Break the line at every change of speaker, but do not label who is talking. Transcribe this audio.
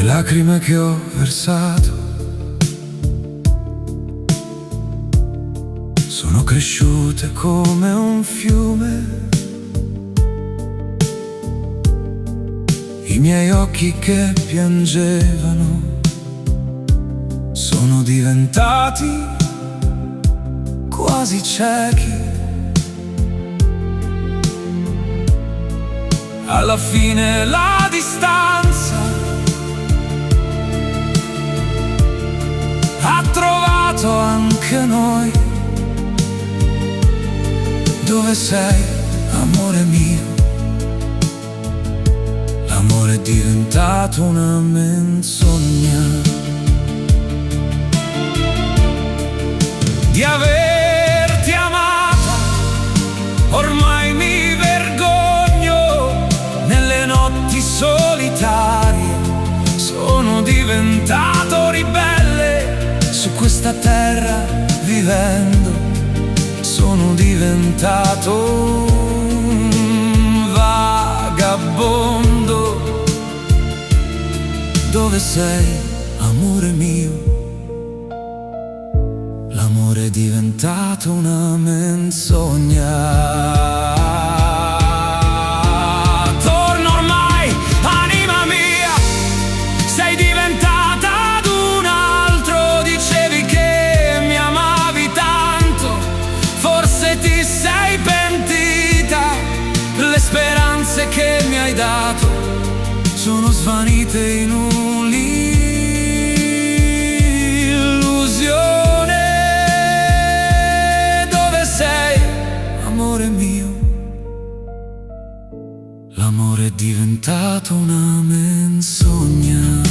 lacrime che ho versato sono cresciute come un fiume. I miei occhi che piangevano sono diventati quasi ciechi. Alla fine la distanza ha trovato anche noi. Dove sei, amore mio? L'amore è diventato una menzogna. Di averti amata ormai mi vergogno. Nelle notti solitarie sono diventato ribelle. Su questa terra vivendo sono diventato un vagabondo. Dove sei, amore mio? L'amore è diventato una menzogna. Torna ormai, anima mia, sei diventata ad un altro. Dicevi che mi amavi tanto, forse ti sei pentita. Le speranze che mi hai dato sono svanite in un'illusione. Dove sei, amore mio? L'amore è diventato una menzogna.